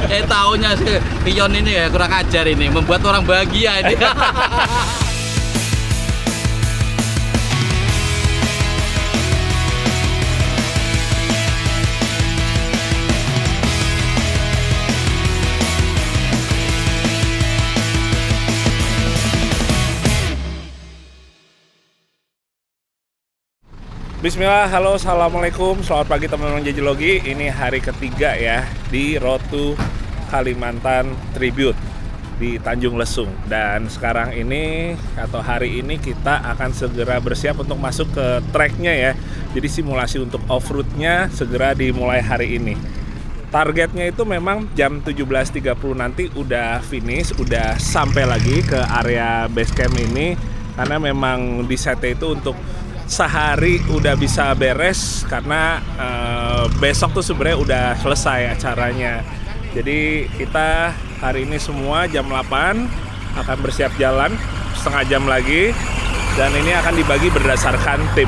Taunya sih pion ini ya kurang ajar ini, membuat orang bahagia ini. Bismillah, halo, assalamualaikum, selamat pagi teman-teman Jajilogi. Ini hari ketiga ya di Road to Kalimantan Tribute di Tanjung Lesung. Dan sekarang ini atau hari ini kita akan segera bersiap untuk masuk ke tracknya ya. Jadi simulasi untuk off-roadnya segera dimulai hari ini. Targetnya itu memang jam 17.30 nanti udah finish, udah sampai lagi ke area base camp ini. Karena memang di set itu untuk sehari udah bisa beres karena besok tuh sebenarnya udah selesai acaranya. Jadi kita hari ini semua jam 8 akan bersiap jalan setengah jam lagi dan ini akan dibagi berdasarkan tim.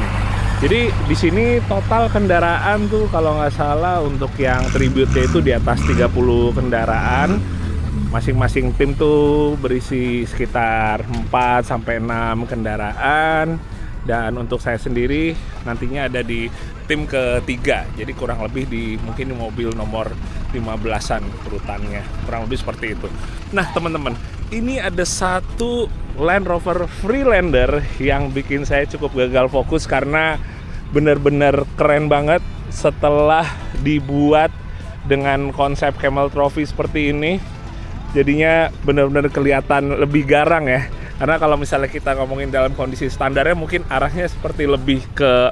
Jadi di sini total kendaraan tuh kalau nggak salah untuk yang tribute itu di atas 30 kendaraan. Masing-masing tim tuh berisi sekitar 4 sampai 6 kendaraan. Dan untuk saya sendiri nantinya ada di tim ketiga, jadi kurang lebih mungkin di mobil nomor 15-an urutannya, kurang lebih seperti itu. Nah teman-teman, ini ada satu Land Rover Freelander yang bikin saya cukup gagal fokus karena benar-benar keren banget setelah dibuat dengan konsep Camel Trophy seperti ini. Jadinya benar-benar kelihatan lebih garang ya. Karena kalau misalnya kita ngomongin dalam kondisi standarnya mungkin arahnya seperti lebih ke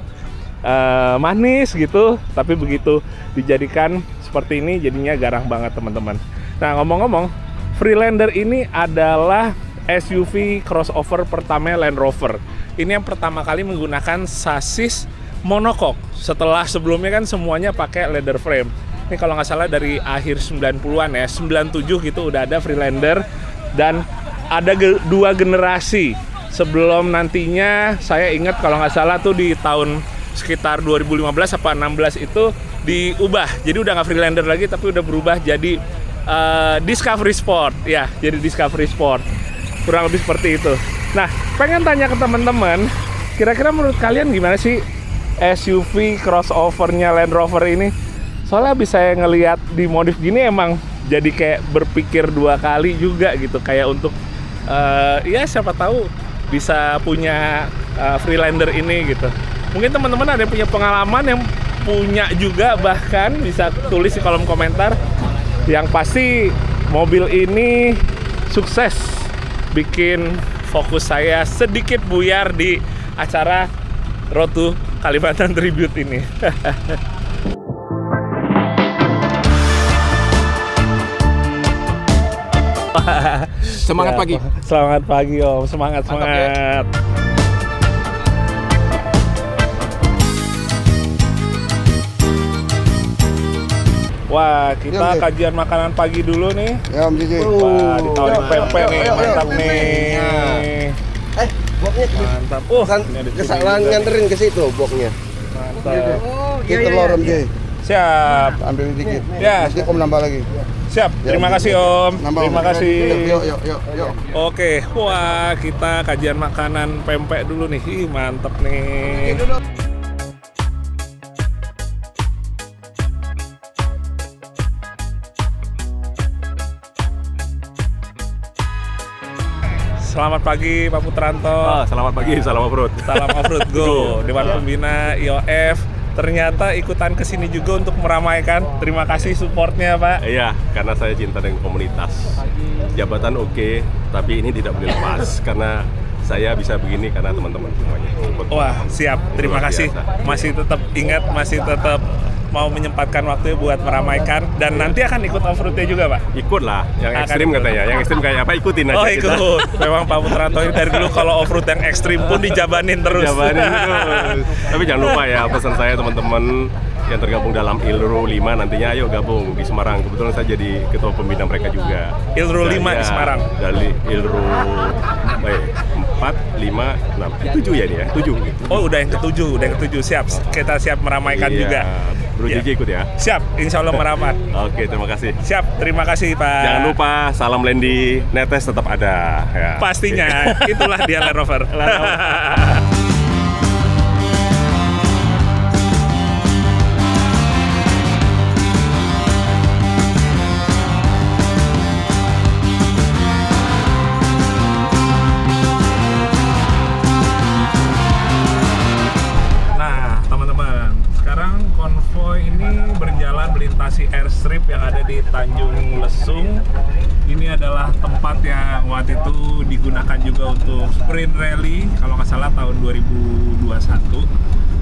manis gitu. Tapi begitu dijadikan seperti ini jadinya garang banget teman-teman. Nah ngomong-ngomong, Freelander ini adalah SUV crossover pertama Land Rover. Ini yang pertama kali menggunakan sasis monocoque. Setelah sebelumnya kan semuanya pakai leather frame. Ini kalau nggak salah dari akhir 90-an ya, 97 gitu udah ada Freelander. Dan ada dua generasi sebelum nantinya saya ingat kalau nggak salah tuh di tahun sekitar 2015 apa 16 itu diubah. Jadi udah nggak Freelander lagi tapi udah berubah jadi Discovery Sport. Ya, jadi Discovery Sport. Kurang lebih seperti itu. Nah, pengen tanya ke teman-teman, kira-kira menurut kalian gimana sih SUV crossover-nya Land Rover ini? Soalnya habis saya ngelihat di modif gini emang jadi kayak berpikir dua kali juga gitu, kayak untuk ya siapa tahu bisa punya Freelander ini gitu. Mungkin teman-teman ada yang punya pengalaman, yang punya juga bahkan bisa tulis di kolom komentar. Yang pasti mobil ini sukses bikin fokus saya sedikit buyar di acara Road to Kalimantan Tribute ini. Semangat pagi. Selamat pagi Om, semangat. Ya. Wah, kita ya, kajian makanan pagi dulu nih. Ya Om Jiji. Wah, ditawarin pempek nih, mantap nih. Boknya mantap. Kesalahan nganterin ke situ boknya. Mantap. Kita lorong Jiji. Siap. Ambil dikit. Ya. Nanti Om nambah lagi. Siap, terima kasih Om. Terima kasih. Yuk. Oke, wah kita kajian makanan pempek dulu nih. Ih, mantep nih. Selamat pagi Pak Putranto. Selamat pagi, salam off-road. Salam off-road go. Dewan Pembina IOF. Ternyata ikutan kesini juga untuk meramaikan. Terima kasih supportnya Pak. Iya, karena saya cinta dengan komunitas. Jabatan oke, tapi ini tidak boleh lepas karena saya bisa begini karena teman-teman semuanya. Wah, siap. Terima kasih. Masih tetap ingat, masih tetap mau menyempatkan waktu buat meramaikan. Dan nanti akan ikut off-roadnya juga Pak? Ikut lah, yang ekstrim katanya. Yang ekstrim kayak apa, ikutin aja. Oh ikut. Kita. Memang Pak Putranto ini dari dulu kalau off-road yang ekstrim pun dijabanin terus. Tapi jangan lupa ya, pesan saya teman-teman yang tergabung dalam ILRO 5 nantinya ayo gabung di Semarang. Kebetulan saya jadi ketua pembina mereka juga. ILRO 5 di Semarang? Dari ILRO 4, 5, 6, 7 ya nih ya? 7 gitu. Oh udah yang ketujuh, siap. Kita siap meramaikan juga. Bro Ya. JJ ikut ya. Siap, insya Allah merapat. Oke, terima kasih. Siap, terima kasih Pak. Jangan lupa salam Lendi, netes tetap ada. Ya. Pastinya, itulah dia Land Rover. Nah, teman-teman, sekarang konvoy ini berjalan melintasi airstrip yang ada di Tanjung Lesung. Ini adalah tempat yang waktu itu digunakan juga untuk sprint rally, kalau nggak salah tahun 2021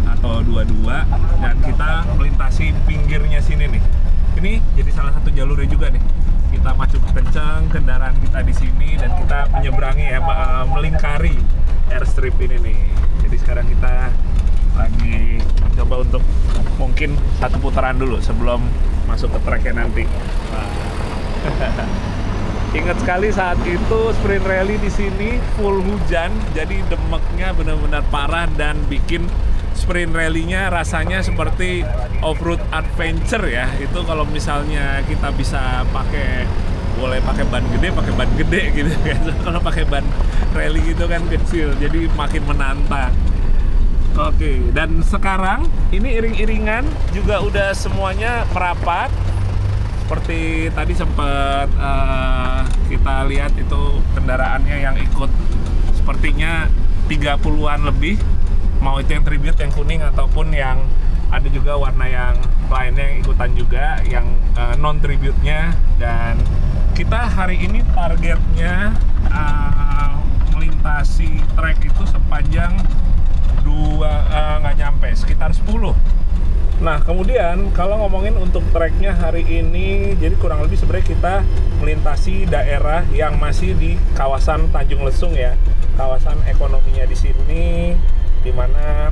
atau 22, dan kita melintasi pinggirnya sini nih. Ini jadi salah satu jalurnya juga nih. Kita maju kencang kendaraan kita di sini dan kita menyeberangi ya, melingkari airstrip ini nih. Jadi sekarang kita lagi coba untuk mungkin satu putaran dulu sebelum masuk ke tracknya nanti. Ingat sekali saat itu sprint rally di sini full hujan, jadi demeknya benar-benar parah dan bikin sprint rally-nya rasanya seperti off-road adventure ya. Itu kalau misalnya kita bisa boleh pakai ban gede gitu kan. Kalau pakai ban rally gitu kan kecil, jadi makin menantang. Oke, dan sekarang ini iring-iringan juga udah semuanya merapat. Seperti tadi sempat kita lihat itu kendaraannya yang ikut sepertinya 30-an lebih. Mau itu yang tribute, yang kuning, ataupun yang ada juga warna yang lainnya yang ikutan juga, yang non-tribute-nya. Dan kita hari ini targetnya melintasi trek itu sepanjang nggak nyampe, sekitar 10. Nah, kemudian kalau ngomongin untuk treknya hari ini, jadi kurang lebih sebenarnya kita melintasi daerah yang masih di kawasan Tanjung Lesung ya, kawasan ekonominya di sini, dimana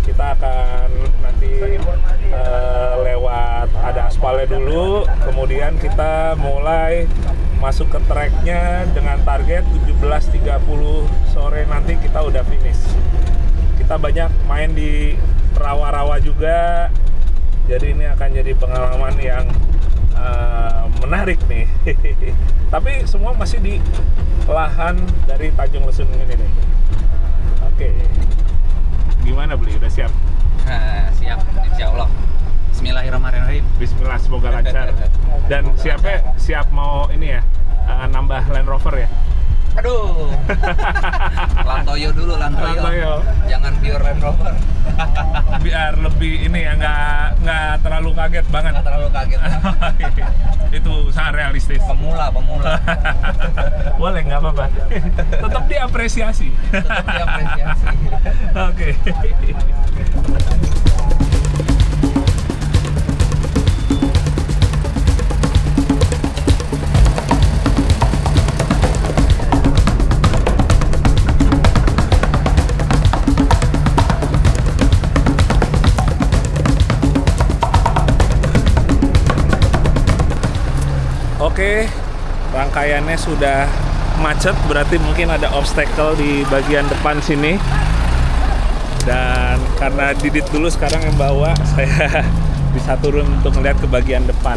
kita akan nanti lewat ada aspalnya dulu, kemudian kita mulai masuk ke treknya dengan target 17.30 sore nanti kita udah finish. Kita banyak main di rawa-rawa juga, jadi ini akan jadi pengalaman yang menarik nih. Tapi semua masih di lahan dari Tanjung Lesung ini nih. Oke, gimana Beli? Udah siap? Siap, insya Allah. Bismillahirrahmanirrahim. Bismillah, semoga lancar. Dan siap mau ini ya, nambah Land Rover ya? Aduh. Lantoyo dulu, Lantoyo. Jangan pure Land Rover. Biar lebih ini ya, nggak terlalu kaget banget. Nggak terlalu kaget. Itu sangat realistis. Pemula. Boleh, nggak apa-apa. Tetap diapresiasi. Oke. Oke, rangkaiannya sudah macet, berarti mungkin ada obstacle di bagian depan sini. Dan karena Didit dulu sekarang yang bawa, saya bisa turun untuk melihat ke bagian depan.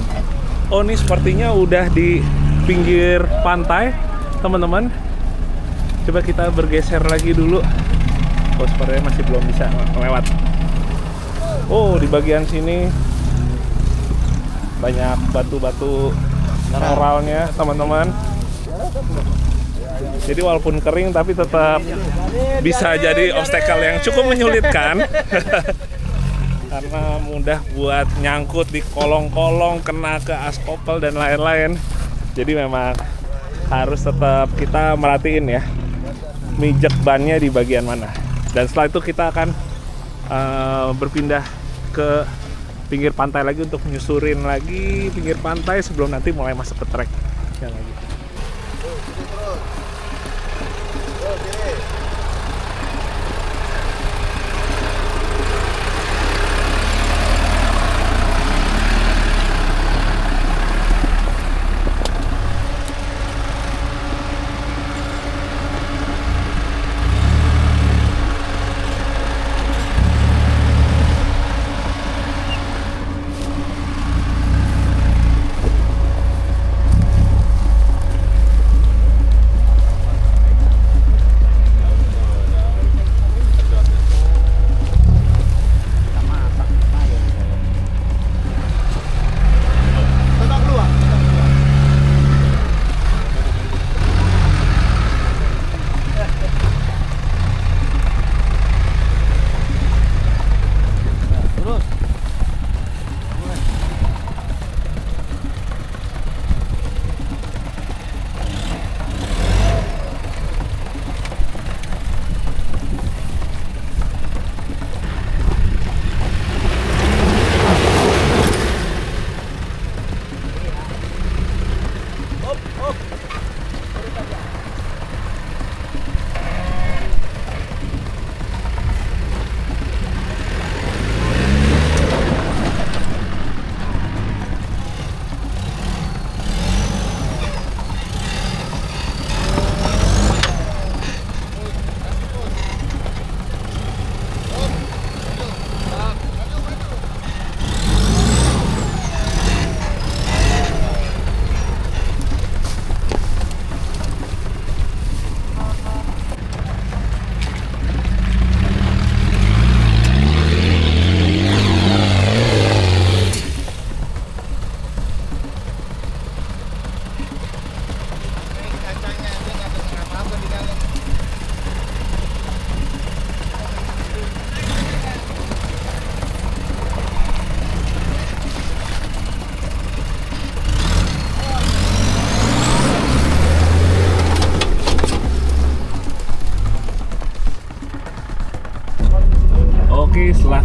Oh, ini sepertinya udah di pinggir pantai, teman-teman. Coba kita bergeser lagi dulu. Oh, sepertinya masih belum bisa lewat. Oh, di bagian sini banyak batu-batu koralnya, teman-teman. Jadi walaupun kering tapi tetap bisa jadi obstacle yang cukup menyulitkan. Karena mudah buat nyangkut di kolong-kolong, kena ke aspopel dan lain-lain. Jadi memang harus tetap kita merhatiin ya, mijek bannya di bagian mana. Dan setelah itu kita akan berpindah ke pinggir pantai lagi untuk menyusurin lagi pinggir pantai sebelum nanti mulai masuk ke trek yang lagi.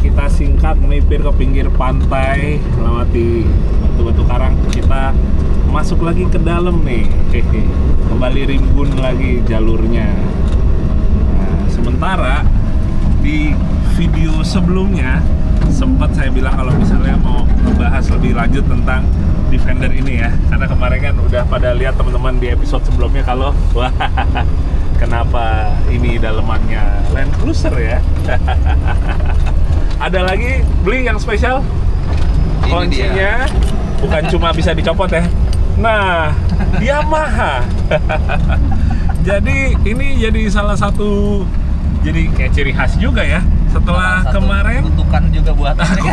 kita singkat melipir ke pinggir pantai, melewati batu-batu karang, kita masuk lagi ke dalam nih. Kembali rimbun lagi jalurnya. Nah, sementara di video sebelumnya sempat saya bilang kalau misalnya mau membahas lebih lanjut tentang Defender ini ya, karena kemarin kan udah pada lihat teman-teman di episode sebelumnya kalau wah kenapa ini dalemannya Land Cruiser ya. Ada lagi beli yang spesial, kuncinya bukan cuma bisa dicopot ya. Nah, Yamaha. Jadi ini jadi salah satu, jadi kayak ciri khas juga ya. Setelah kemarin kutukan juga buatannya.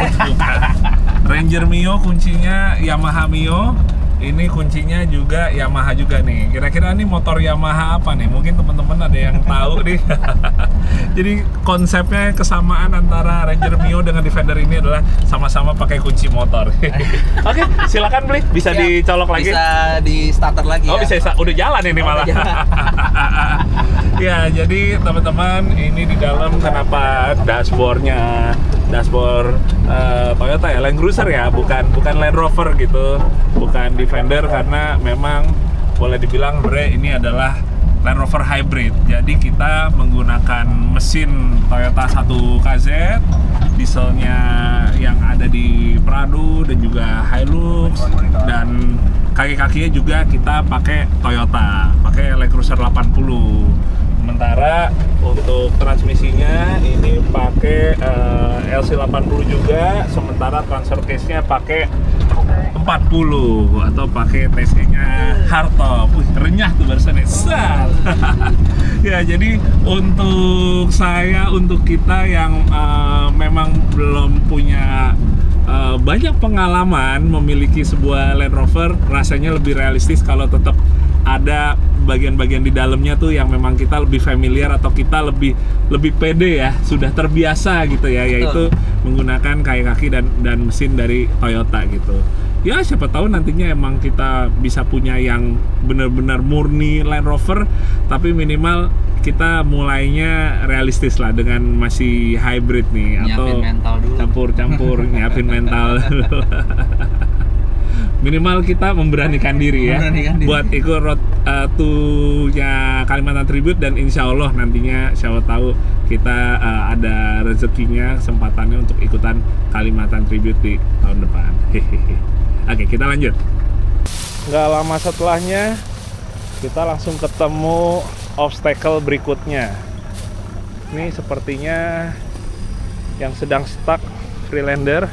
Ranger Mio kuncinya Yamaha Mio, ini kuncinya juga Yamaha juga nih. Kira-kira nih motor Yamaha apa nih? Mungkin teman-teman ada yang tahu nih. Jadi konsepnya kesamaan antara Ranger Mio dengan Defender ini adalah sama-sama pakai kunci motor. Oke, silakan beli. Bisa dicolok lagi. Bisa di starter lagi. Oh, ya? bisa udah jalan ini malah. Ya, jadi teman-teman ini di dalam kenapa dashboardnya dashboard Toyota ya, Land Cruiser ya, bukan Land Rover gitu, bukan Defender, karena memang boleh dibilang ini adalah Land Rover Hybrid. Jadi kita menggunakan mesin Toyota 1KZ, dieselnya yang ada di Prado dan juga Hilux, dan kaki-kakinya juga kita pakai Toyota, pakai Land Cruiser 80. Sementara untuk transmisinya ini pakai LC80 juga, sementara transfer case-nya pakai 40 atau pakai TC-nya hardtop. Renyah tuh barusan ya. Ya, jadi untuk saya, untuk kita yang memang belum punya banyak pengalaman memiliki sebuah Land Rover, rasanya lebih realistis kalau tetap ada bagian-bagian di dalamnya tuh yang memang kita lebih familiar atau kita lebih pede ya, sudah terbiasa gitu ya, yaitu menggunakan kaki dan mesin dari Toyota gitu. Ya, siapa tahu nantinya emang kita bisa punya yang benar-benar murni Land Rover, tapi minimal kita mulainya realistis lah dengan masih hybrid nih, atau campur-campur nyiapin mental. Minimal kita memberanikan diri ya, buat ikut road to-nya Kalimantan Tribute, dan insya Allah nantinya siapa tahu kita ada rezekinya, kesempatannya untuk ikutan Kalimantan Tribute di tahun depan. Oke, kita lanjut. Nggak lama setelahnya kita langsung ketemu obstacle berikutnya. Ini sepertinya yang sedang stuck Freelander.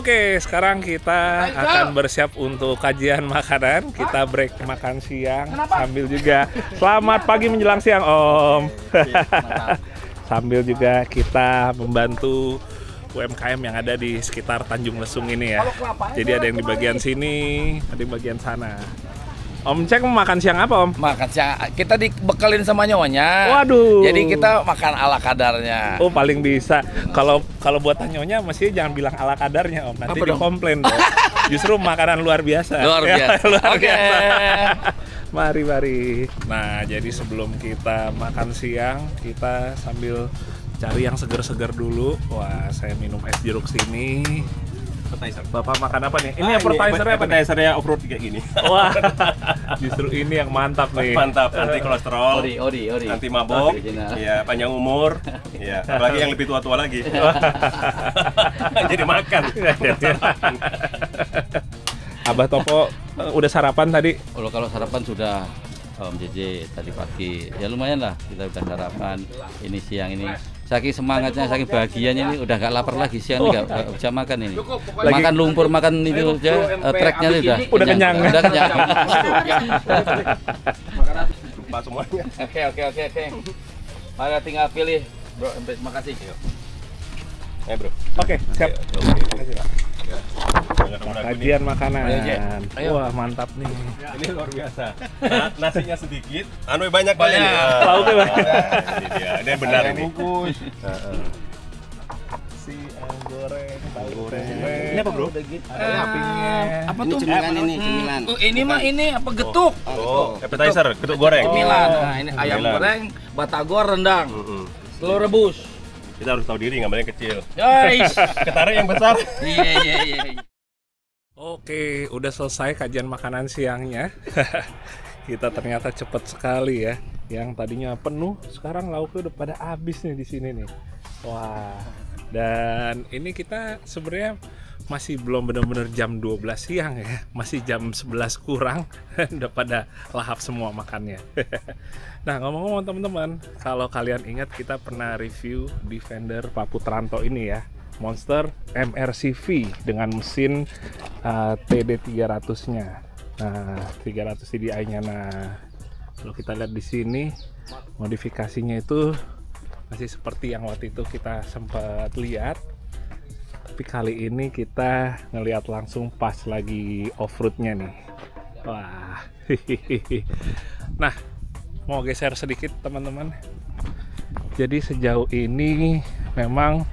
Oke, sekarang kita akan bersiap untuk kajian makanan. Kita break makan siang sambil juga selamat pagi menjelang siang, Om. Sambil juga kita membantu UMKM yang ada di sekitar Tanjung Lesung ini ya. Jadi ada yang di bagian sini, ada di bagian sana. Om Cek mau makan siang apa, Om? Makan siang kita dibekelin sama nyonya. Waduh. Jadi kita makan ala kadarnya. Oh, paling bisa. Kalau buat nyonya mesti jangan bilang ala kadarnya, Om. Nanti dia komplain dong. Justru makanan luar biasa. Luar biasa. Luar Oke. biasa. Mari. Nah, jadi sebelum kita makan siang, kita sambil cari yang seger-seger dulu. Wah, saya minum es jeruk sini. Appetizer. Bapak makan apa nih? Ini appetizernya apa nih? Appetizernya off-road kayak gini. Wah, justru ini yang mantap nih. Mantap, anti kolesterol, Ori. anti mabok, ya panjang umur, ya apalagi yang lebih tua-tua lagi. Jadi makan. Abah Topo udah sarapan tadi? Kalau sarapan sudah Om JJ tadi pagi. Ya lumayan lah kita udah sarapan. Ini siang ini. Saking semangatnya, saking bahagianya ini udah gak lapar lagi siang ini gak bisa makan ini. Makan lumpur, makan itu aja, treknya udah kenyang. Udah kenyang. Lupa semuanya. Oke. Mari tinggal pilih, Bro. Makasih. Bro. Oke, siap. Oke. Kajian makanan. Ayo. Wah, mantap nih. Ini luar biasa. Nasinya sedikit, banyak. Lauknya banyak. Ini benar ini. Bungkus. Si goreng, tahu goreng. Ini apa, Bro? Apa tuh? Cemilan. Ini mah ini apa getuk? Oh, appetizer, getuk goreng. Cemilan. Nah, ini ayam Cemilan. goreng, batagor rendang, telur rebus. Kita harus tahu diri, ngambilnya kecil. Guys. Ketarik yang besar. Iya. Oke, udah selesai kajian makanan siangnya. Kita ternyata cepet sekali ya. Yang tadinya penuh, sekarang lauknya udah pada habis nih di sini nih. Wah, dan ini kita sebenarnya masih belum benar-benar jam 12 siang ya. Masih jam 11 kurang. Udah pada lahap semua makannya. Nah, ngomong-ngomong teman-teman, kalau kalian ingat kita pernah review Defender Pak Putranto ini ya. Monster MRCV dengan mesin TD300-nya. Nah, 300 TDI-nya. Nah, kalau kita lihat di sini modifikasinya itu masih seperti yang waktu itu kita sempat lihat. Tapi kali ini kita ngelihat langsung pas lagi off-roadnya nih. Wah. Nah, mau geser sedikit teman-teman. Jadi sejauh ini memang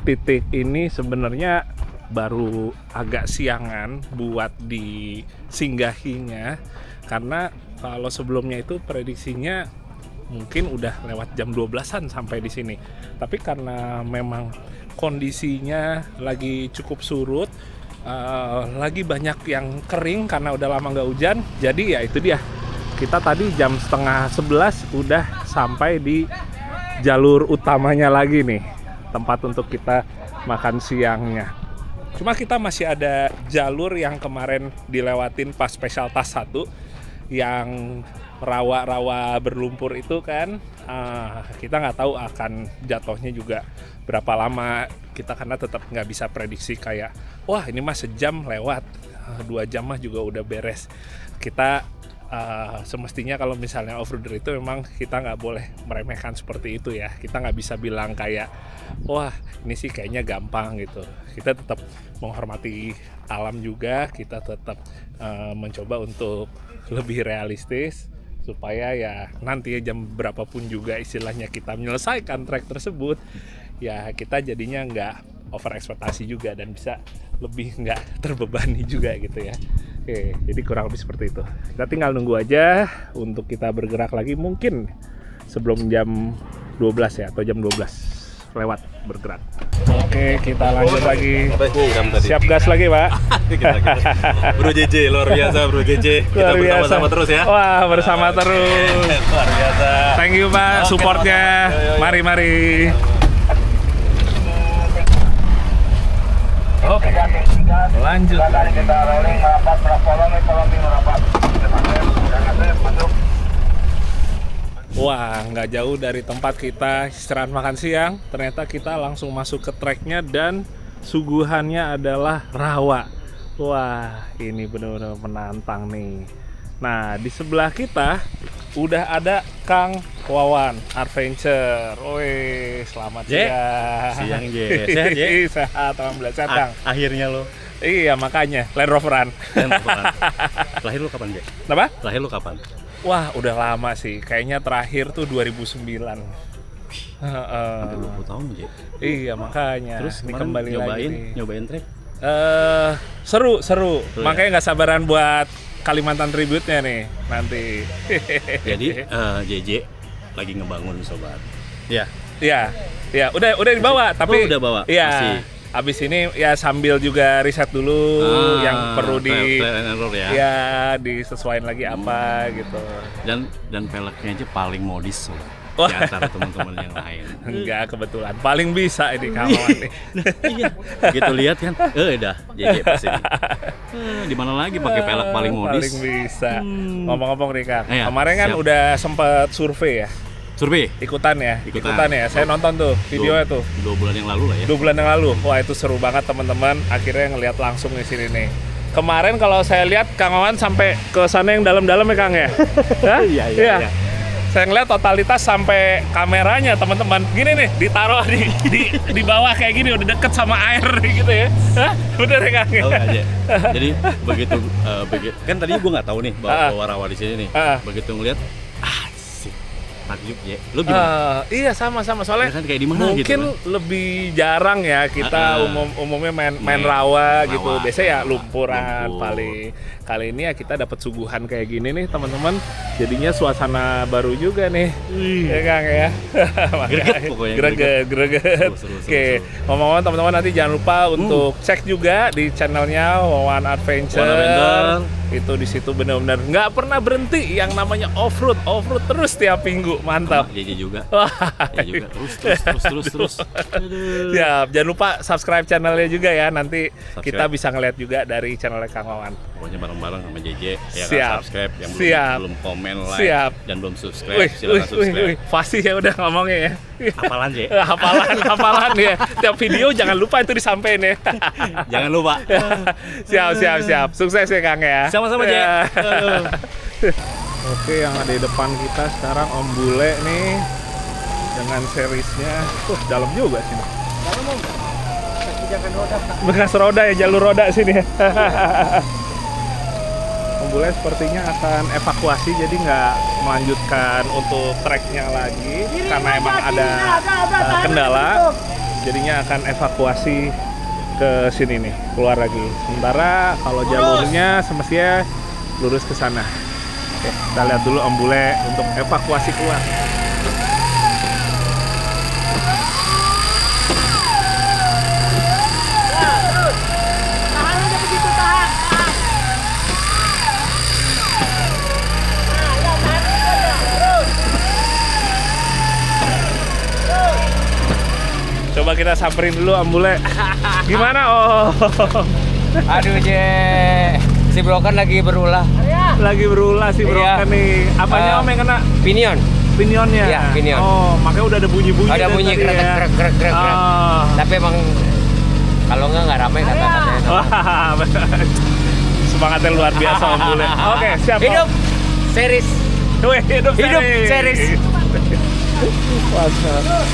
titik ini sebenarnya baru agak siangan buat disinggahinya, karena kalau sebelumnya itu prediksinya mungkin udah lewat jam 12-an sampai di sini. Tapi karena memang kondisinya lagi cukup surut, lagi banyak yang kering karena udah lama nggak hujan, jadi ya itu dia. Kita tadi jam 10:30 udah sampai di jalur utamanya lagi nih, tempat untuk kita makan siangnya. Cuma kita masih ada jalur yang kemarin dilewatin pas Special Task 1 yang rawa-rawa berlumpur itu kan, kita nggak tahu akan jatuhnya juga berapa lama kita, karena tetap nggak bisa prediksi kayak wah ini mah sejam lewat, 2 jam mah juga udah beres. Kita semestinya kalau misalnya off-roader itu memang kita nggak boleh meremehkan seperti itu ya. Kita nggak bisa bilang kayak wah ini sih kayaknya gampang gitu. Kita tetap menghormati alam juga, kita tetap mencoba untuk lebih realistis supaya ya nanti jam berapapun juga istilahnya kita menyelesaikan trek tersebut, ya kita jadinya nggak over ekspektasi juga dan bisa lebih nggak terbebani juga gitu ya. Oke, jadi kurang lebih seperti itu. Kita tinggal nunggu aja untuk kita bergerak lagi mungkin sebelum jam 12 ya, atau jam 12 lewat bergerak. Oke, kita lanjut lagi. Siap gas lagi, Pak. Bro JJ, luar biasa Bro JJ. Kita bersama-sama terus ya. Wah, bersama terus. Luar biasa. Thank you, Pak, supportnya. Mari. Oke, lanjut. Wah, nggak jauh dari tempat kita istirahat makan siang. Ternyata kita langsung masuk ke treknya dan suguhannya adalah rawa. Wah, ini benar-benar menantang nih. Nah, di sebelah kita udah ada Kang Wawan Adventure. Woi, selamat siang. Siang, Je. Sehat, Je? Sehat, alhamdulillah. Sehat, Kang. Akhirnya lo. Iya, makanya Land Roveran. Lahir lo kapan, Je? Apa? Lahir lo kapan? Wah, udah lama sih. Kayaknya terakhir tuh 2009. Hampir 20 tahun, Je. Iya, makanya. Terus kemarin kembali lagi. nyobain trek? Seru. ya? Makanya nggak sabaran buat Kalimantan Tribute-nya nih nanti. Jadi JJ lagi ngebangun sobat. Ya. Iya, udah dibawa, tapi udah bawa. Iya. Masih. Abis ini ya sambil juga riset dulu yang perlu trial and error ya. Ya disesuaikan lagi apa gitu. Dan peleknya aja paling modis sobat. Wah. Di antara teman-teman yang lain. Enggak, kebetulan paling bisa ini kawan nih. Iya. Gitu lihat kan, dah JJ pasti. Di mana lagi pakai pelek paling modis? Paling bisa. Ngomong-ngomong nih Kang, Iya, kemarin kan siap. udah sempet survei ya. Survei? Ikutan ya. Saya nonton tuh videonya tuh. 2 bulan yang lalu lah ya. 2 bulan yang lalu. Wah, itu seru banget teman-teman. Akhirnya ngelihat langsung di sini nih. Kemarin kalau saya lihat Kang Wawan sampai ke sana yang dalam-dalam ya Kang ya. Hah? Iya. Saya ngeliat totalitas sampai kameranya teman-teman. Gini nih, ditaruh di bawah kayak gini udah deket sama air gitu ya. Hah? Bener ya Kang? Tahu aja. Jadi begitu kan tadinya gue nggak tahu nih bawa rawa di sini nih. Begitu ngeliat, sih takjub ya. Lu gimana? Iya sama soalnya kan kayak di mana mungkin gitu, lebih jarang ya kita umumnya main rawa gitu. Biasanya ya lumpuran lumpur. paling. Kali ini ya kita dapat suguhan kayak gini nih teman-teman. Jadinya suasana baru juga nih. Ya Kang ya. Greget pokoknya. Greget. Seru. Oke, ngomong-ngomong teman-teman nanti jangan lupa untuk cek juga di channelnya Wawan Adventure. Itu di situ benar-benar nggak pernah berhenti yang namanya off-road terus tiap minggu. Mantap. JJ juga. Wah. JJ juga. Terus. Siap, jangan lupa subscribe channelnya juga ya. Nanti Subscribe. kita bisa ngeliat juga dari channelnya Kang Wawan. Pokoknya bareng-bareng sama JJ ya Siap. kan, subscribe yang belum komen, like Siap. dan belum subscribe silakan subscribe. Fasih ya udah ngomongnya ya. Apalan, Je? Hafalan ya. Tiap video jangan lupa itu disampein ya. Jangan lupa. Siap. Sukses ya Kang ya. Sama-sama, Je. Oke, yang ada di depan kita sekarang Om Bule nih dengan serisnya. Dalam juga sini. Bekas roda ya, jalur roda sini ya. Om Bule sepertinya akan evakuasi, jadi nggak melanjutkan untuk treknya lagi karena emang ada kendala. Jadinya akan evakuasi ke sini nih, keluar lagi. Sementara kalau jalurnya semestinya lurus ke sana. Oke, kita lihat dulu Om Bule untuk evakuasi keluar. Coba kita samperin dulu Om Bule. Gimana Om? Aduh Je, si broken lagi berulah. Lagi berulah si broken nih. Apanya Om yang kena? Pinion. Pinionnya? Iya, pinion. Oh, makanya udah ada bunyi-bunyi. Ada bunyi tadi ya. krek. Oh. Tapi emang kalau nggak ramai kata-katanya. Wah, semangatnya luar biasa Om Bule. Oke, siap. Om. Hidup series. Wih, hidup series. Mantap.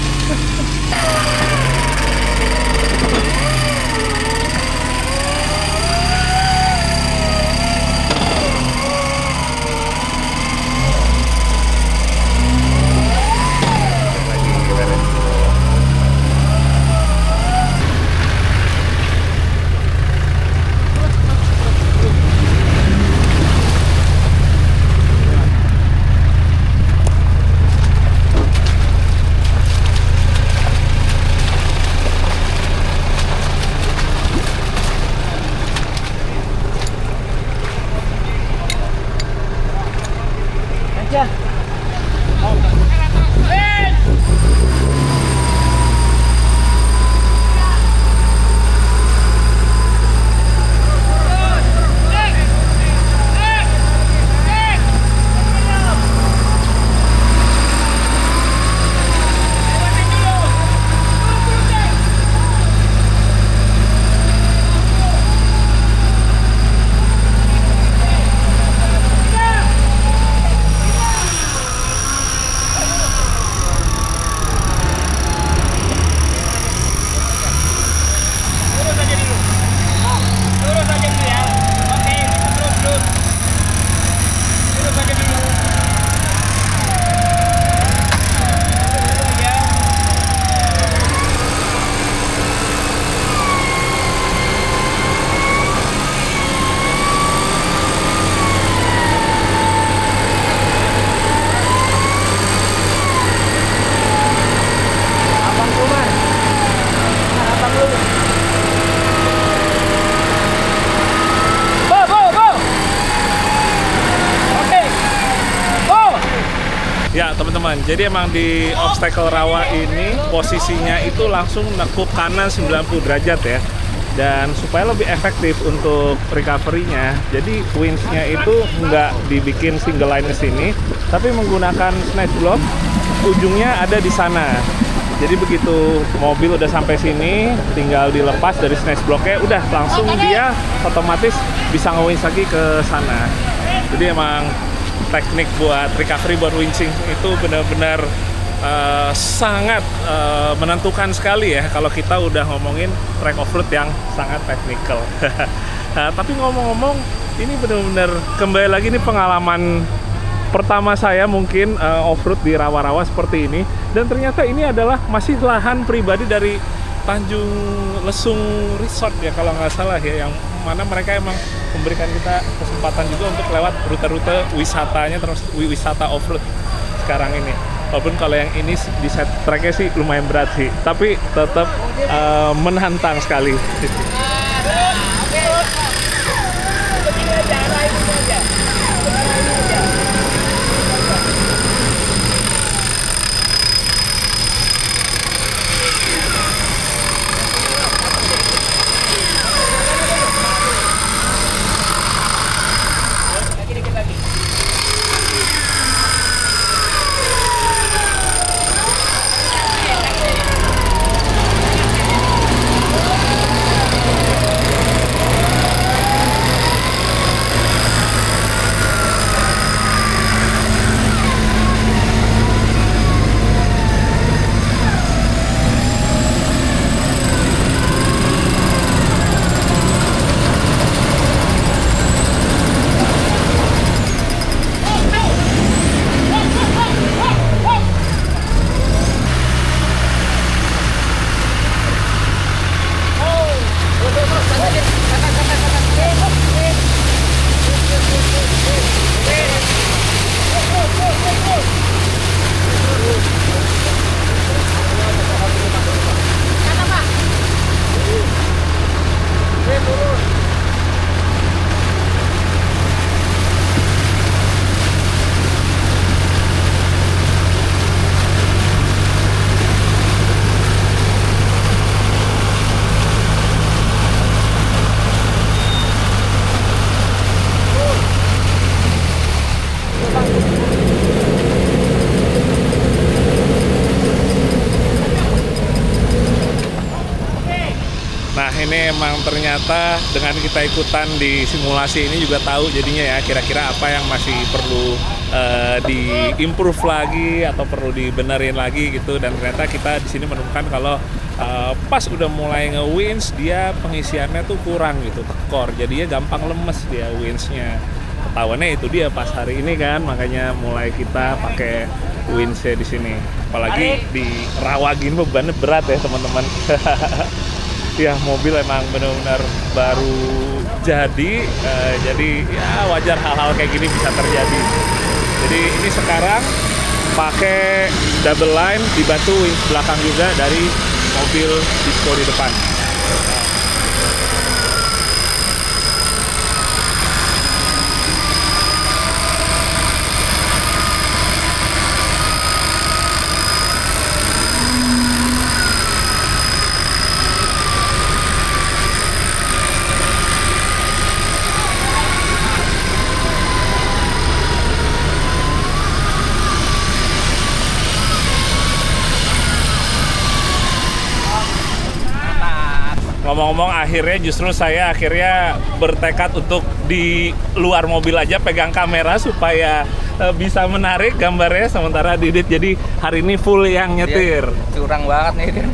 Ya teman-teman, jadi emang di obstacle rawa ini posisinya itu langsung nekuk kanan 90 derajat ya. Dan supaya lebih efektif untuk recovery-nya, jadi winch-nya itu nggak dibikin single line ke sini, tapi menggunakan snatch block, ujungnya ada di sana. Jadi begitu mobil udah sampai sini, tinggal dilepas dari snatch block-nya, udah langsung dia otomatis bisa nge-winch lagi ke sana. Jadi emang teknik buat recovery, buat winching itu benar-benar sangat menentukan sekali ya kalau kita udah ngomongin track off-road yang sangat teknikal. Nah, tapi ngomong-ngomong, ini benar-benar kembali lagi nih pengalaman pertama saya mungkin off-road di rawa-rawa seperti ini, dan ternyata ini adalah masih lahan pribadi dari Tanjung Lesung Resort ya kalau nggak salah ya, yang mana mereka emang memberikan kita kesempatan juga untuk lewat rute-rute wisatanya, terus wisata off-road sekarang ini. Walaupun kalau yang ini di set tracknya sih lumayan berat sih, tapi tetap menantang sekali. Ini emang ternyata dengan kita ikutan di simulasi ini juga tahu jadinya ya kira-kira apa yang masih perlu di-improve lagi atau perlu dibenerin lagi gitu, dan ternyata kita di sini menemukan kalau pas udah mulai nge-winch dia pengisiannya tuh kurang gitu, tekor, jadinya gampang lemes dia winch-nya. Ketahuannya itu dia pas hari ini kan, makanya mulai kita pakai winch-nya di sini. Apalagi di rawa gini bebannya berat ya teman-teman. Ya mobil emang benar-benar baru jadi ya wajar hal-hal kayak gini bisa terjadi. Jadi ini sekarang pakai double line dibantu winch belakang juga dari mobil Disco di depan. Ngomong-ngomong, saya akhirnya bertekad untuk di luar mobil aja pegang kamera supaya bisa menarik gambarnya, sementara Didit jadi hari ini full yang nyetir. Dia curang banget nih dia.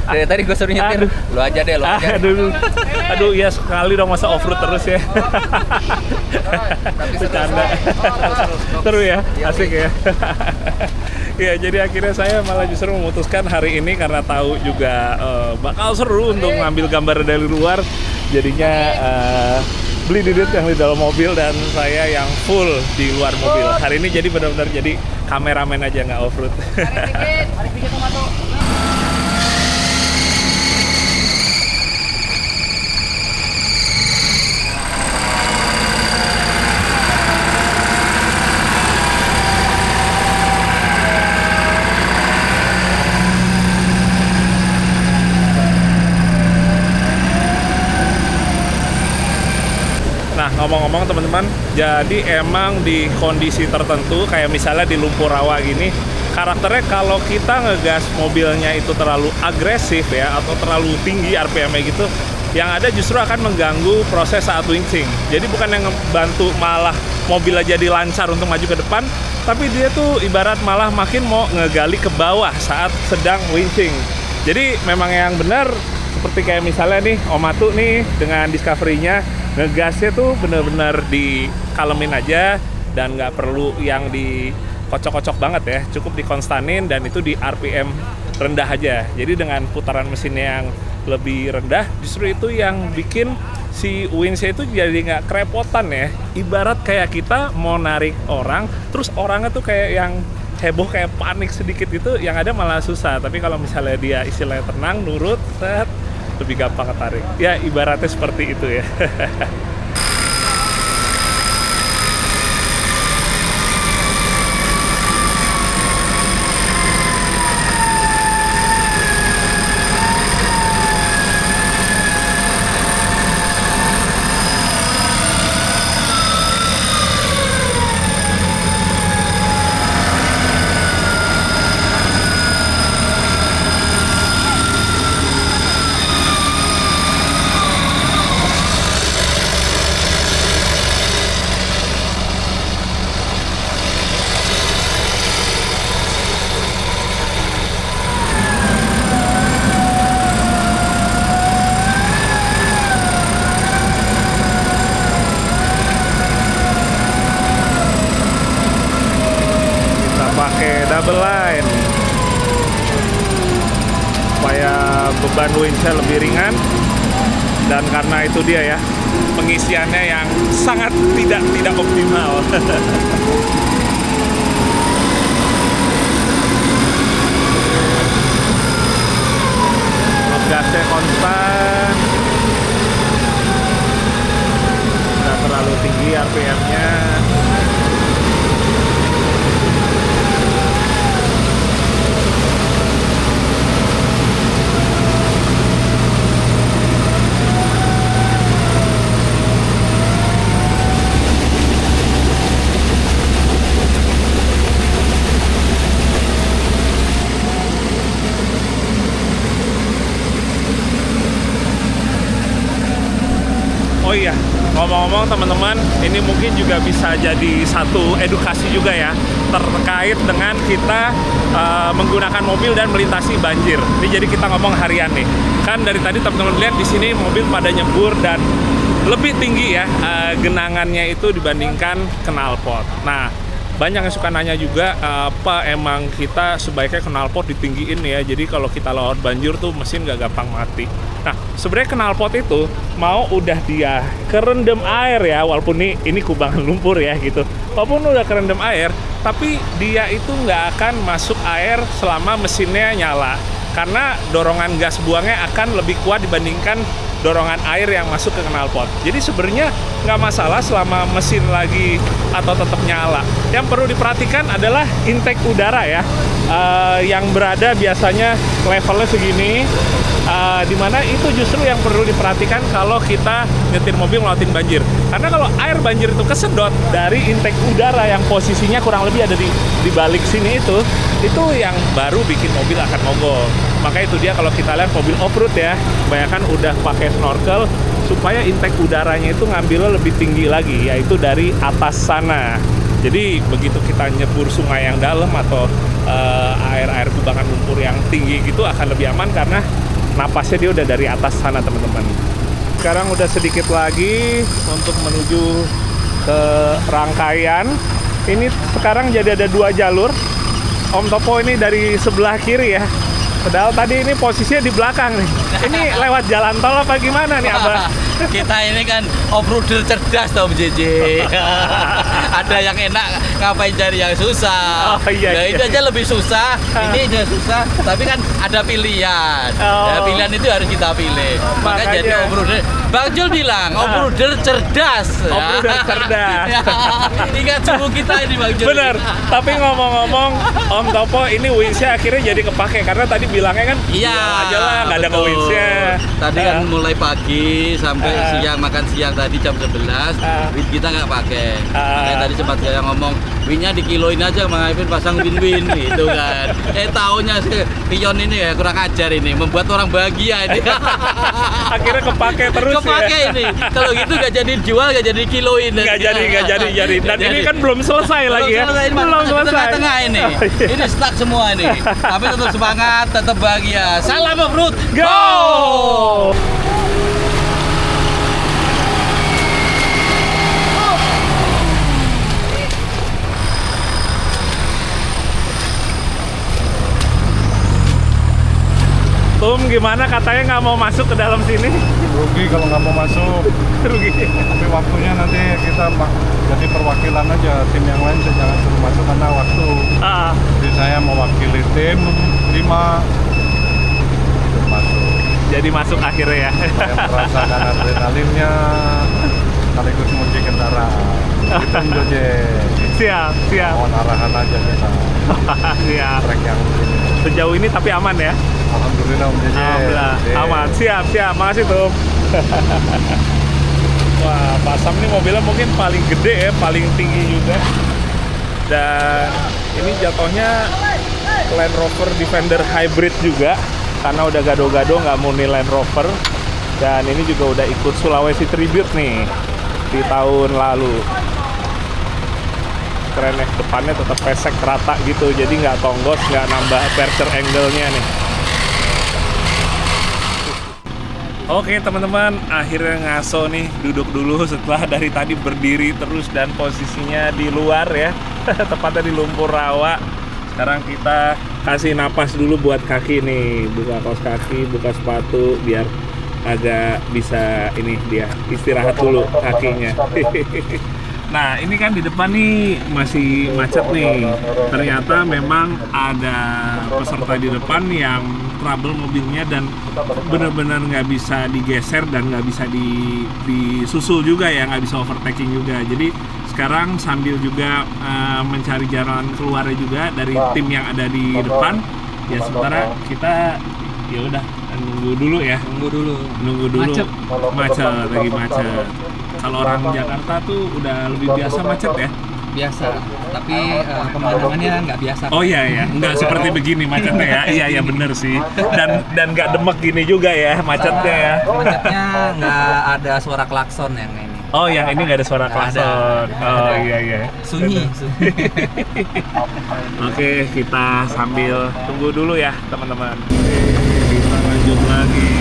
Dari tadi gue suruh nyetir, lu aja deh. Aduh, iya sekali dong, masa off-road terus ya. Bercanda. Seru ya, asik ya. Ya, jadi akhirnya saya malah justru memutuskan hari ini karena tahu juga bakal seru untuk ngambil gambar dari luar. Jadinya beli Didit yang di dalam mobil dan saya yang full di luar mobil. Hari ini jadi benar-benar jadi kameramen aja, nggak off-road. ngomong-ngomong teman-teman, jadi emang di kondisi tertentu kayak misalnya di lumpur rawa gini, karakternya kalau kita ngegas mobilnya itu terlalu agresif ya, atau terlalu tinggi RPM-nya gitu, yang ada justru akan mengganggu proses saat winching. Jadi bukan yang ngebantu malah mobilnya jadi lancar untuk maju ke depan, tapi dia tuh ibarat malah makin mau ngegali ke bawah saat sedang winching. Jadi memang yang benar seperti kayak misalnya nih Om Atu nih dengan Discovery-nya, ngegasnya tuh bener-bener dikalemin aja dan nggak perlu yang dikocok-kocok banget ya, cukup dikonstanin dan itu di RPM rendah aja. Jadi dengan putaran mesinnya yang lebih rendah, justru itu yang bikin si winch itu jadi nggak kerepotan ya. Ibarat kayak kita mau narik orang, terus orangnya tuh kayak yang heboh, kayak panik sedikit gitu, yang ada malah susah. Tapi kalau misalnya dia istilahnya tenang, nurut, set, lebih gampang ketarik. Ya ibaratnya seperti itu ya. Double line supaya beban winchnya lebih ringan, dan karena itu dia ya pengisiannya yang sangat tidak optimal. Gasnya konstan, nggak terlalu tinggi RPM-nya. Oh iya, ngomong-ngomong teman-teman, ini mungkin juga bisa jadi satu edukasi juga ya, terkait dengan kita menggunakan mobil dan melintasi banjir. Ini jadi kita ngomong harian nih. Kan dari tadi teman-teman lihat di sini mobil pada nyebur dan lebih tinggi ya genangannya itu dibandingkan knalpot. Nah, banyak yang suka nanya juga, apa emang kita sebaiknya knalpot ditinggiin ya, jadi kalau kita lawan banjir tuh mesin gak gampang mati. Nah, sebenarnya knalpot itu mau udah dia kerendam air ya, walaupun ini kubangan lumpur ya gitu, walaupun udah kerendam air, tapi dia itu nggak akan masuk air selama mesinnya nyala, karena dorongan gas buangnya akan lebih kuat dibandingkan dorongan air yang masuk ke knalpot. Jadi sebenarnya nggak masalah selama mesin lagi atau tetap nyala. Yang perlu diperhatikan adalah intake udara ya, yang berada biasanya levelnya segini, dimana itu justru yang perlu diperhatikan kalau kita nyetir mobil ngelewatin banjir. Karena kalau air banjir itu kesedot dari intake udara yang posisinya kurang lebih ada di balik sini, itu yang baru bikin mobil akan mogok. Maka itu dia kalau kita lihat mobil off-road ya, kebanyakan udah pakai snorkel supaya intake udaranya itu ngambilnya lebih tinggi lagi, yaitu dari atas sana. Jadi begitu kita nyebur sungai yang dalam atau air-air kubangan lumpur yang tinggi gitu akan lebih aman karena napasnya dia udah dari atas sana teman-teman. Sekarang udah sedikit lagi untuk menuju ke rangkaian. Ini sekarang jadi ada 2 jalur. Om Topo ini dari sebelah kiri ya. Padahal tadi ini posisinya di belakang nih. Ini lewat jalan tol apa gimana nih Abah? Kita ini kan off-roader cerdas Om JJ. Ada yang enak, ngapain cari yang susah. Oh, iya, nah, itu aja lebih susah, ini aja susah. Tapi kan ada pilihan. Ya, pilihan itu harus kita pilih. Maka jadi off-roader Bang Jul bilang, off-roader cerdas. Off-roader cerdas. Ingat suhu kita ini Bang Jul. Bener, tapi ngomong-ngomong Om Topo ini winch-nya akhirnya jadi kepake karena tadi bilangnya kan iya aja lah nggak ada ke winch-nya. Tadi kan mulai pagi sampai siang, makan siang tadi jam 11 winch kita nggak pakai. Makanya tadi sempat saya ngomong winch-nya dikiloin aja Mang Ipin, pasang win-win gitu kan. Taunya pion ini ya kurang ajar ini, membuat orang bahagia ini. Akhirnya kepake terus. Kepake ya? Ini kalau gitu gak jadi jual, gak jadi kiloin. Gak jadi. Dan ini kan belum selesai lagi ya. Belum selesai. Tengah-tengah ini. Ini stuck semua nih. Tapi tetap semangat, tetap bahagia. Salam off-road. Go! Tum, gimana katanya nggak mau masuk ke dalam sini? Rugi kalau nggak mau masuk. Rugi. Tapi waktunya nanti kita jadi perwakilan aja, tim yang lain saya jangan suruh masuk karena waktu. Jadi saya mewakili tim 5 masuk. Jadi masuk akhirnya ya. Saya merasakan adrenalinnya sekaligus menguji kendaraan. Itu Siap. Mohon arahan aja kita. Siap. Trek yang begini. Sejauh ini tapi aman ya? Alhamdulillah Om Jeje. Alhamdulillah, aman. Siap. Makasih Tum. Wah, Pak Sam ini mobilnya mungkin paling gede ya, paling tinggi juga. Dan ini jatuhnya Land Rover Defender Hybrid juga, karena udah gado-gado nggak murni Land Rover. Dan ini juga udah ikut Sulawesi Tribute nih di tahun lalu. Keren ya, depannya tetap pesek rata gitu, jadi nggak tonggos, nggak nambah aperture angle-nya nih. Oke teman-teman, akhirnya ngaso nih, duduk dulu setelah dari tadi berdiri terus dan posisinya di luar ya, tepatnya di lumpur rawa. Sekarang kita kasih napas dulu buat kaki nih, buka kaos kaki, buka sepatu biar agak bisa ini dia istirahat dulu kakinya. Nah ini kan di depan nih masih macet nih. Ternyata memang ada peserta di depan yang trouble mobilnya dan benar-benar nggak bisa digeser dan nggak bisa disusul juga ya, nggak bisa overtaking juga. Jadi sekarang sambil juga mencari jalan keluarnya juga dari tim yang ada di depan. Ya sementara kita ya udah nunggu dulu ya. Nunggu dulu. Macet lagi macet. Kalau orang Jakarta tuh udah lebih biasa macet ya? Biasa, tapi pemandangannya nggak biasa. Oh iya, nggak seperti begini macetnya ya? Iya bener sih. Dan nggak demek gini juga ya macetnya ya? Macetnya nggak ada suara klakson yang ini. Oh yang ini nggak ada suara klakson. Oh iya. Sunyi. Oke, kita sambil tunggu dulu ya teman-teman. Kita lanjut lagi.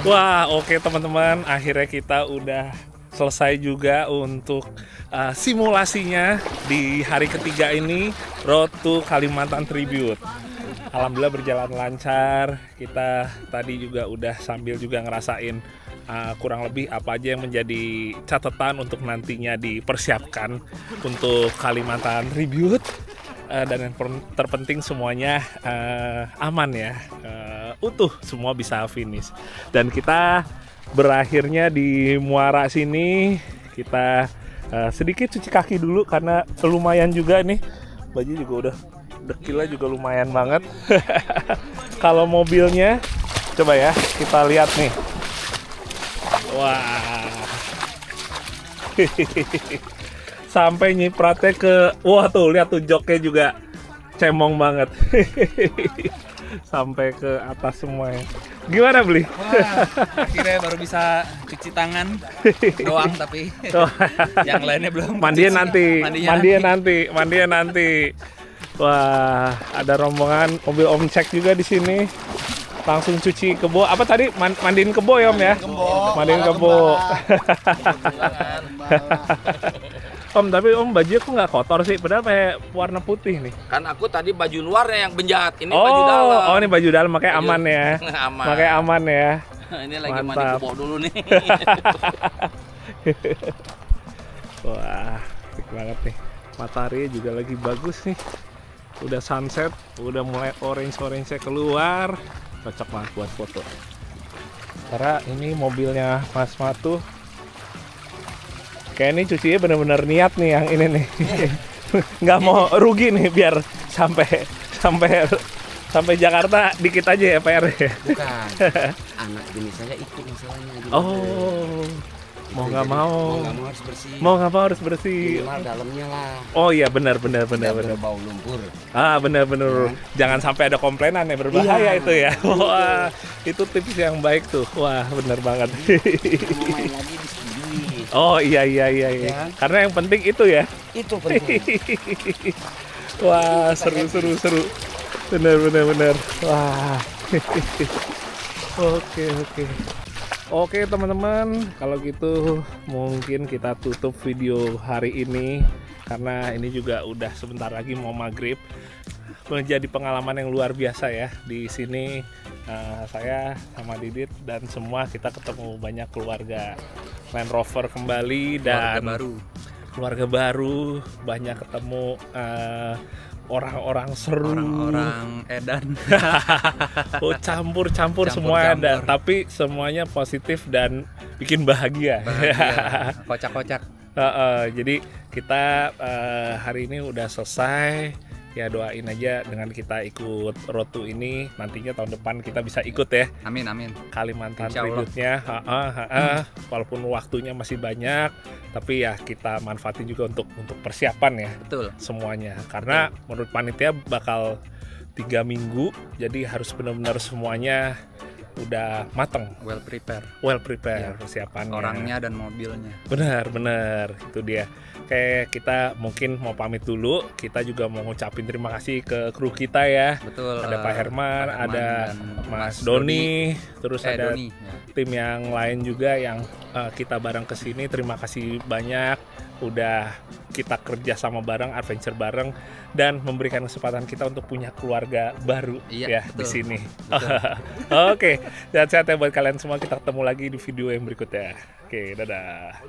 Wah, oke teman-teman, akhirnya kita udah selesai juga untuk simulasinya di hari ketiga ini, Road to Kalimantan Tribute. Alhamdulillah berjalan lancar. Kita tadi juga udah sambil juga ngerasain kurang lebih apa aja yang menjadi catatan untuk nantinya dipersiapkan untuk Kalimantan Tribute. Dan yang terpenting semuanya aman ya, utuh, semua bisa finish. Dan kita berakhirnya di Muara sini, kita sedikit cuci kaki dulu karena lumayan juga nih baju juga udah dekilnya juga lumayan banget. Kalau mobilnya coba ya kita lihat nih. Wah. Sampai nyipratnya ke, wah tuh lihat tuh joknya juga cemong banget. Sampai ke atas semuanya. Gimana beli? Wah, akhirnya baru bisa cuci tangan doang tapi yang lainnya belum. Mandinya nanti. Wah, ada rombongan mobil Om Cek juga di sini. Langsung cuci kebo. Apa tadi? Mandiin kebo ya Om ya? Mandiin kebo. Om, tapi Om bajunya kok nggak kotor sih? Padahal kayak warna putih nih. Kan aku tadi baju luarnya yang benjat, ini baju dalam. Oh, ini baju dalam, makanya aman ya. Aman. Makanya aman ya. Ini lagi mandi Mantap. kebo dulu nih. Wah, asik banget nih. Matahari juga lagi bagus nih. Udah sunset, udah mulai orange-orange keluar. Cocok banget buat foto. Karena ini mobilnya Mas Matu. Kayak ini cucinya bener-bener niat nih yang ini nih. Nggak mau rugi nih biar sampai Jakarta dikit aja ya PR ya. Bukan. Anak jenis saya ikut masalahnya. Oh. Mau nggak mau harus bersih. Mau nggak mau harus bersih. Minimal dalamnya lah. Oh iya benar. Bau lumpur. Benar. Jangan sampai ada komplainan ya, berbahaya itu ya. Wah, itu tips yang baik tuh. Wah, benar banget. Main lagi disetujui. Oh iya. Ya. Karena yang penting itu ya. Itu penting. Wah, seru. Benar. Wah. Oke teman-teman, kalau gitu mungkin kita tutup video hari ini karena ini juga udah sebentar lagi mau maghrib. Menjadi pengalaman yang luar biasa ya di sini. Saya sama Didit dan semua kita ketemu banyak keluarga Land Rover kembali dan keluarga baru, banyak ketemu orang-orang seru, orang-orang edan. Oh, campur semua ada, tapi semuanya positif dan bikin bahagia. Kocak-kocak. Jadi kita hari ini udah selesai. Ya doain aja dengan kita ikut Road to ini nantinya tahun depan kita bisa ikut ya. Amin. Kalimantan Tribute-nya. Walaupun waktunya masih banyak, tapi ya kita manfaatin juga untuk persiapan ya. Betul. Semuanya. Karena menurut panitia bakal 3 minggu, jadi harus benar-benar semuanya udah mateng. Well prepare Ya, persiapannya. Orangnya dan mobilnya. Benar. Itu dia. Kayak kita mungkin mau pamit dulu. Kita juga mau ngucapin terima kasih ke kru kita ya. Betul. Ada Pak Herman, ada dan Mas Doni, terus ada Doni. tim yang lain juga yang kita bareng kesini. Terima kasih banyak udah kita kerja sama bareng, adventure bareng, dan memberikan kesempatan kita untuk punya keluarga baru ya betul. di sini. Oke, sehat-sehat ya buat kalian semua. Kita ketemu lagi di video yang berikutnya. Oke, dadah.